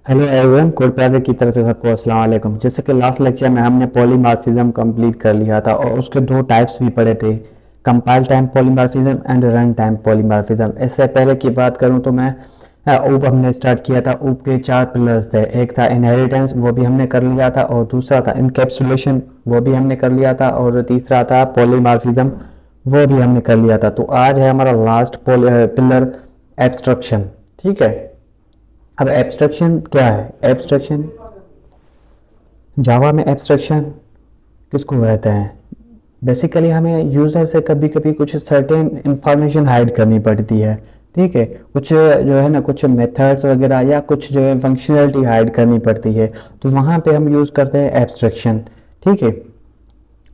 Hello everyone, code प्यारे की तरफ से सबको अस्सलाम वालेकुम। जैसे कि लास्ट लेक्चर में हमने पॉलीमॉर्फिज्म कंप्लीट कर लिया था और उसके दो टाइप्स भी पढ़े थे, compile time polymorphism and run time polymorphism. इससे पहले की बात करूं तो मैं ऊप हमने स्टार्ट किया था। ऊप के चार पिलर्स थे, एक था इनहेरिटेंस, वो भी हमने कर लिया था, और दूसरा था इनकैप्सुलेशन, वो भी हमने कर लिया था, और तीसरा था पॉलीमॉर्फिज्म, वो भी हमने कर लिया था। तो आज है हमारा लास्ट पिलर, एब्स्ट्रक्शन। ठीक है। अब एब्स्ट्रैक्शन क्या है? एब्स्ट्रैक्शन, जावा में एब्स्ट्रैक्शन किसको कहते हैं? बेसिकली हमें यूज़र से कभी कभी कुछ सर्टेन इंफॉर्मेशन हाइड करनी पड़ती है। ठीक है, कुछ जो है ना, कुछ मेथड्स वगैरह या कुछ जो है फंक्शनैलिटी हाइड करनी पड़ती है, तो वहाँ पे हम यूज़ करते हैं एब्स्ट्रैक्शन। ठीक है।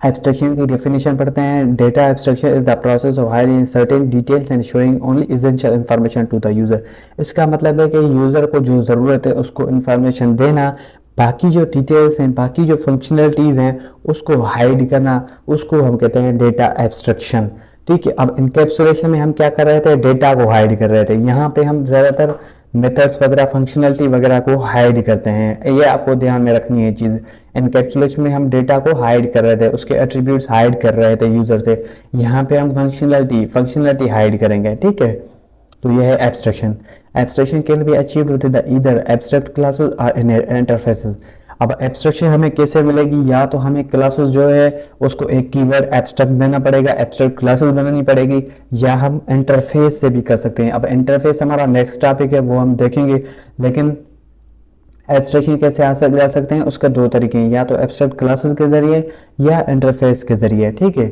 एब्स्ट्रैक्शन की डेफिनेशन पढ़ते हैं। Data abstraction is the process of hiding certain details and showing only essential information to the user. इसका मतलब है कि यूज़र को जो ज़रूरत है उसको इंफॉर्मेशन देना, बाकी जो डिटेल्स हैं, बाकी जो फंक्शनलिटीज़ हैं, उसको हाइड करना, उसको हम कहते हैं डेटा एब्स्ट्रैक्शन। ठीक है। अब इनकैप्सुलेशन में हम क्या कर रहे थे? डेटा को हाइड कर रहे थे। यहाँ पे हम ज़्यादातर मेथड्स वगैरह फंक्शनलिटी वगैरह को हाइड करते हैं, ये आपको ध्यान में रखनी है चीज़। एनकैप्सुलेशन में हम डेटा को हाइड कर रहे थे, उसके एट्रीब्यूट्स हाइड कर रहे थे यूज़र से। यहाँ पे हम फंक्शनलिटी हाइड करेंगे। ठीक है। तो यह है abstraction. Abstraction can be achieved with the either abstract classes और इंटरफेसेस। अब एब्स्ट्रैक्शन हमें कैसे मिलेगी? या तो हमें क्लासेस जो है उसको एक कीवर्ड एब्स्ट्रैक्ट देना पड़ेगा, एब्स्ट्रैक्ट क्लासेस बनानी पड़ेगी, या हम इंटरफेस से भी कर सकते हैं। अब इंटरफेस हमारा नेक्स्ट टॉपिक है, वो हम देखेंगे। लेकिन एब्स्ट्रैक्शन कैसे जा सकते हैं, उसके दो तरीके हैं, या तो एब्स्ट्रैक्ट क्लासेस के जरिए या इंटरफेस के जरिए। ठीक है।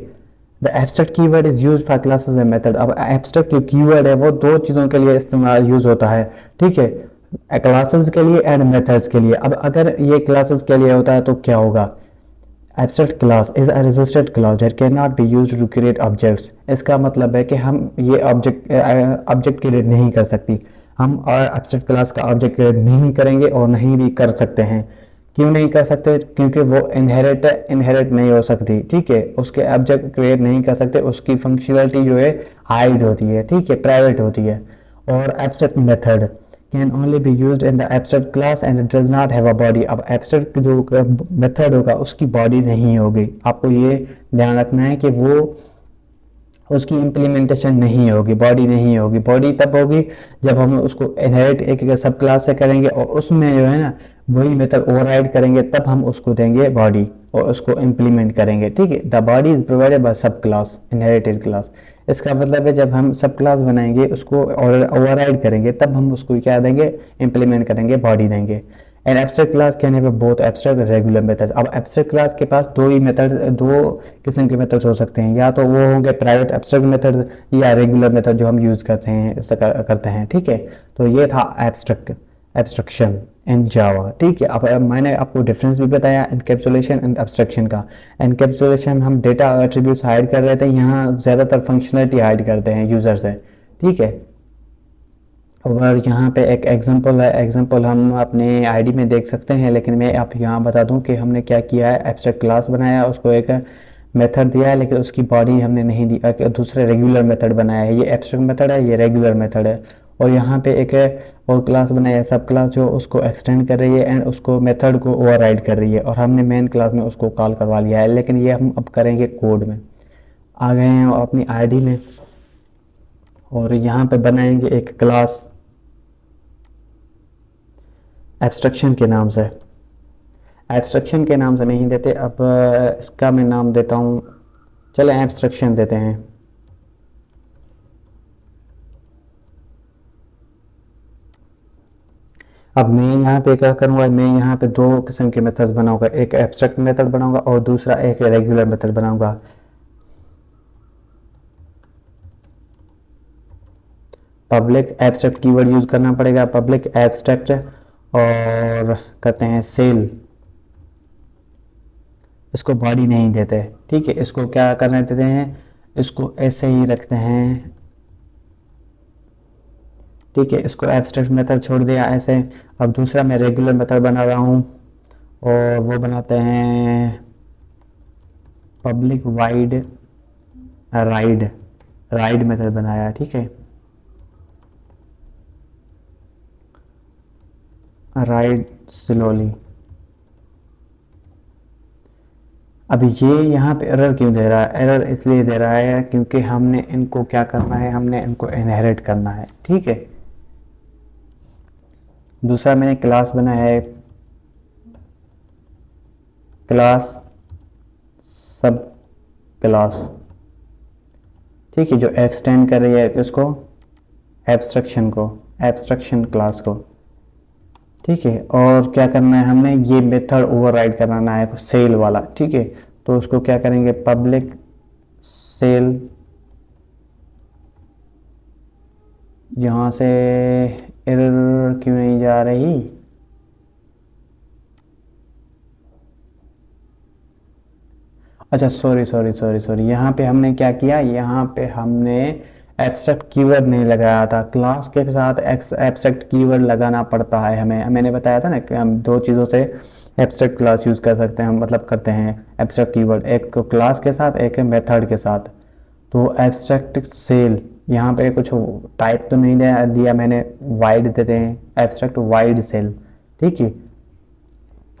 The abstract keyword is use for classes and method. अब एब्स्ट्रैक्ट जो कीवर्ड है वो दो चीज़ों के लिए इस्तेमाल यूज होता है। ठीक है, क्लासेस के लिए एंड मेथड्स के लिए। अब अगर ये क्लासेस के लिए होता है तो क्या होगा? Abstract class is a registered class that can not be used to create objects. इसका मतलब है कि हम ये ऑब्जेक्ट क्रिएट नहीं कर सकती। हम एब्स्ट्रैक्ट क्लास का ऑब्जेक्ट क्रिएट नहीं करेंगे और नहीं भी कर सकते हैं। क्यों नहीं कर सकते? क्योंकि वो इनहेरिट नहीं हो सकती। ठीक है, उसके ऑब्जेक्ट क्रिएट नहीं कर सकते, उसकी फंक्शनलिटी जो है हाइड होती है। ठीक है, प्राइवेट होती है। और abstract method can only be used in the abstract class and it does not have a body। अब abstract जो मेथड होगा उसकी बॉडी नहीं होगी। आपको ये ध्यान रखना है कि वो उसकी इम्प्लीमेंटेशन नहीं होगी, बॉडी नहीं होगी। बॉडी तब होगी जब हम उसको इनहेरिट एक सब क्लास से करेंगे और उसमें जो है ना वही मेथड ओवरराइड करेंगे, तब हम उसको देंगे बॉडी और उसको इम्प्लीमेंट करेंगे। ठीक है। The body is provided by सब क्लास, इनहेरिटेड क्लास। इसका मतलब है जब हम सब क्लास बनाएंगे, उसको ओवरराइड करेंगे, तब हम उसको क्या देंगे? इम्प्लीमेंट करेंगे, बॉडी देंगे। An abstract class can have both abstract और रेगुलर मेथड्स। अब एब्स्ट्रैक्ट क्लास के पास दो ही मेथड, दो किस्म के मेथड्स हो सकते हैं, या तो वो होंगे प्राइवेट एब्स्ट्रैक्ट मेथड या रेगुलर मेथड जो हम यूज़ करते हैं, करते हैं। ठीक है। तो ये था एब्स्ट्रक्शन इन जावा। ठीक है। अब मैंने आपको डिफरेंस भी बताया एनकैप्सुलेशन एंड एब्स्ट्रक्शन का। एनकैप्सुलेशन हम डेटा एट्रीब्यूट्स हाइड कर रहे थे, यहाँ ज़्यादातर फंक्शनलिटी हाइड करते हैं यूज़र से। ठीक है। और यहाँ पे एक एग्जांपल है, एग्जांपल हम अपने आईडी में देख सकते हैं, लेकिन मैं आप यहाँ बता दूँ कि हमने क्या किया है। एब्स्ट्रैक्ट क्लास बनाया, उसको एक मेथड दिया है, लेकिन उसकी बॉडी हमने नहीं दी। एक दूसरे रेगुलर मेथड बनाया है, ये एब्स्ट्रैक्ट मेथड है, ये रेगुलर मेथड है। और यहाँ पे एक और क्लास बनाया है, सब क्लास, जो उसको एक्सटेंड कर रही है एंड उसको मेथड को ओवरराइड कर रही है, और हमने मेन क्लास में उसको कॉल करवा लिया है। लेकिन ये हम अब करेंगे कोड में। आ गए हैं अपनी आईडी में और यहाँ पे बनाएंगे एक क्लास एब्स्ट्रक्शन के नाम से। एब्स्ट्रक्शन के नाम से नहीं देते, अब इसका मैं नाम देता हूँ, चले एब्स्ट्रक्शन देते हैं। अब मैं यहाँ पे क्या करूँगा? मैं यहाँ पे दो किस्म के मेथड्स बनाऊंगा, एक एब्स्ट्रैक्ट मेथड बनाऊंगा और दूसरा एक रेगुलर मेथड बनाऊंगा। पब्लिक एब्स्ट्रैक्ट कीवर्ड यूज़ करना पड़ेगा, पब्लिक एब्स्ट्रैक्ट, और कहते हैं सेल। इसको बॉडी नहीं देते। ठीक है, इसको क्या करने देते हैं? इसको ऐसे ही रखते हैं। ठीक है, इसको एब्स्ट्रैक्ट मेथड छोड़ दिया ऐसे। अब दूसरा मैं रेगुलर मेथड बना रहा हूँ, और वो बनाते हैं public wide ride, ride method बनाया। ठीक है। Right slowly. अब ये यहाँ पे एरर क्यों दे रहा है? एरर इसलिए दे रहा है क्योंकि हमने इनको क्या करना है, हमने इनको इनहेरिट करना है, ठीक है। दूसरा मैंने क्लास बनाया है, क्लास सब क्लास, ठीक है, जो एक्सटेंड कर रही है उसको, एब्स्ट्रक्शन को, एब्स्ट्रक्शन क्लास को, ठीक है। और क्या करना है, हमने ये मेथड ओवरराइड कराना है सेल वाला, ठीक है। तो उसको क्या करेंगे, पब्लिक सेल, यहाँ से एरर क्यों नहीं जा रही? अच्छा सॉरी सॉरी सॉरी सॉरी, यहाँ पे हमने क्या किया, यहाँ पे हमने एब्स्ट्रैक्ट कीवर्ड नहीं लगाया था। क्लास के साथ एब्स्ट्रैक्ट कीवर्ड लगाना पड़ता है हमें। मैंने बताया था ना कि हम दो चीज़ों से एब्स्ट्रैक्ट क्लास यूज़ कर सकते हैं, मतलब करते हैं एब्स्ट्रैक्ट कीवर्ड, एक क्लास के साथ, एक मेथड के साथ। तो एब्स्ट्रैक्ट सेल, यहाँ पे कुछ टाइप तो नहीं दिया मैंने, वाइड देते हैं, एब्स्ट्रैक्ट वाइड सेल, ठीक है।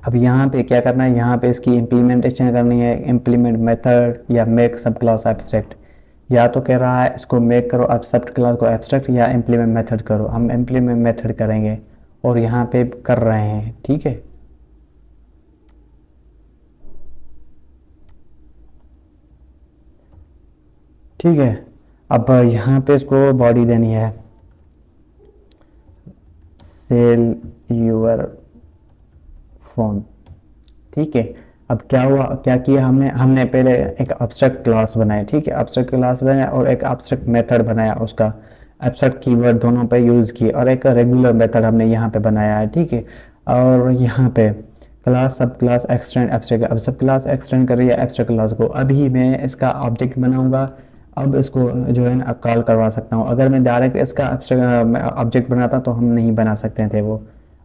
अब यहाँ पे क्या करना है, यहाँ पे इसकी इम्प्लीमेंटेशन करनी है, इम्प्लीमेंट मेथड या मेक सब क्लास एब्स्ट्रैक्ट। या तो कह रहा है इसको मेक करो अब सब क्लास को एब्स्ट्रैक्ट, या इम्प्लीमेंट मेथड करो। हम इम्प्लीमेंट मेथड करेंगे और यहाँ पे कर रहे हैं, ठीक है। ठीक है, अब यहाँ पे इसको बॉडी देनी है, सेल यूर फोन, ठीक है। अब क्या हुआ, क्या किया हमने, हमने पहले एक एब्स्ट्रैक्ट क्लास बनाया, ठीक है, एब्स्ट्रैक्ट क्लास बनाया और एक एब्स्ट्रैक्ट मेथड बनाया, उसका एब्स्ट्रैक्ट कीवर्ड दोनों पे यूज़ किए, और एक रेगुलर मेथड हमने यहाँ पे बनाया है, ठीक है। और यहाँ पे क्लास सब क्लास एक्सटेंड एब्स्ट्रैक्ट, अब सब क्लास एक्सटेंड कर रही है एब्स्ट्रैक्ट क्लास को। अभी मैं इसका ऑब्जेक्ट बनाऊंगा, अब इसको जो है ना कॉल करवा सकता हूँ। अगर मैं डायरेक्ट इसका ऑब्जेक्ट बनाता तो हम नहीं बना सकते थे वो।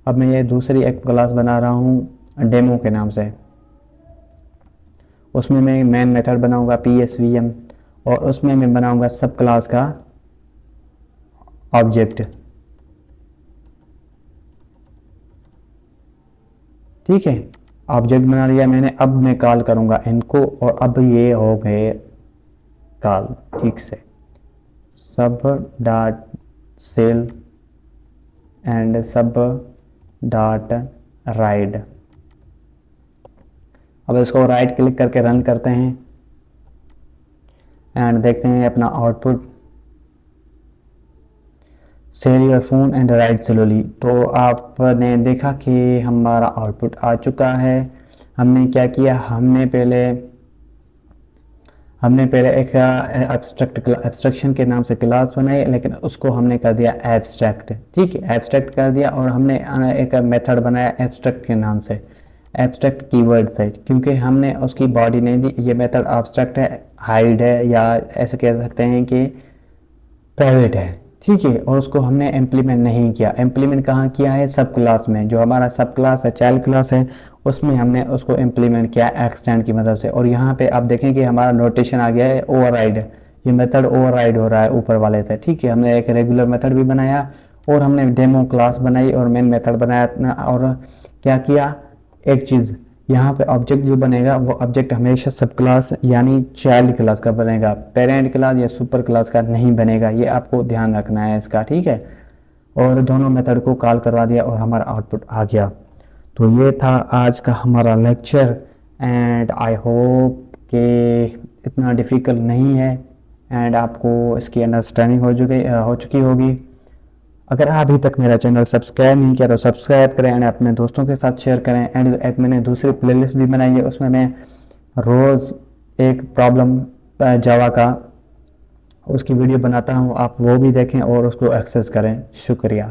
अब मैं ये दूसरी एक क्लास बना रहा हूँ डेमो के नाम से, उसमें मैं मेन मेथड बनाऊंगा PSVM, और उसमें मैं बनाऊंगा सब क्लास का ऑब्जेक्ट, ठीक है। ऑब्जेक्ट बना लिया मैंने, अब मैं कॉल करूंगा इनको, और अब ये हो गए कॉल ठीक से, सब डॉट सेल एंड सब डॉट राइड। अब इसको राइट क्लिक करके रन करते हैं एंड देखते हैं अपना output, sell your phone and right slowly. तो आपने देखा कि हमारा आउटपुट आ चुका है। हमने क्या किया, हमने पहले एक एब्स्ट्रैक्शन के नाम से क्लास बनाई, लेकिन उसको हमने कर दिया एब्स्ट्रैक्ट, ठीक है, एब्स्ट्रैक्ट कर दिया। और हमने एक मेथड बनाया एब्स्ट्रैक्ट के नाम से, एब्स्ट्रैक्ट कीवर्ड से, क्योंकि हमने उसकी बॉडी नहीं दी। ये मेथड एब्स्ट्रैक्ट है, हाइड है, या ऐसे कह सकते हैं कि प्राइवेट है, ठीक है। और उसको हमने इम्प्लीमेंट नहीं किया। इम्प्लीमेंट कहाँ किया है, सब क्लास में, जो हमारा सब क्लास है, चाइल्ड क्लास है, उसमें हमने उसको इम्प्लीमेंट किया एक्सटेंड की मदद से। और यहाँ पे आप देखें कि हमारा नोटेशन आ गया है ओवरराइड, ये मेथड ओवरराइड हो रहा है ऊपर वाले से, ठीक है। हमने एक रेगुलर मेथड भी बनाया, और हमने डेमो क्लास बनाई और मेन मेथड बनाया। और क्या किया, एक चीज़ यहाँ पे ऑब्जेक्ट जो बनेगा वो ऑब्जेक्ट हमेशा सब क्लास यानी चाइल्ड क्लास का बनेगा, पेरेंट क्लास या सुपर क्लास का नहीं बनेगा, ये आपको ध्यान रखना है इसका, ठीक है। और दोनों मेथड को कॉल करवा दिया और हमारा आउटपुट आ गया। तो ये था आज का हमारा लेक्चर, एंड आई होप कि इतना डिफ़िकल्ट नहीं है एंड आपको इसकी अंडरस्टैंडिंग हो चुकी होगी। अगर अभी तक मेरा चैनल सब्सक्राइब नहीं किया तो सब्सक्राइब करें एंड अपने दोस्तों के साथ शेयर करें। एंड एक मैंने दूसरी प्लेलिस्ट भी बनाई है, उसमें मैं रोज़ एक प्रॉब्लम जावा का उसकी वीडियो बनाता हूँ, आप वो भी देखें और उसको एक्सेस करें। शुक्रिया।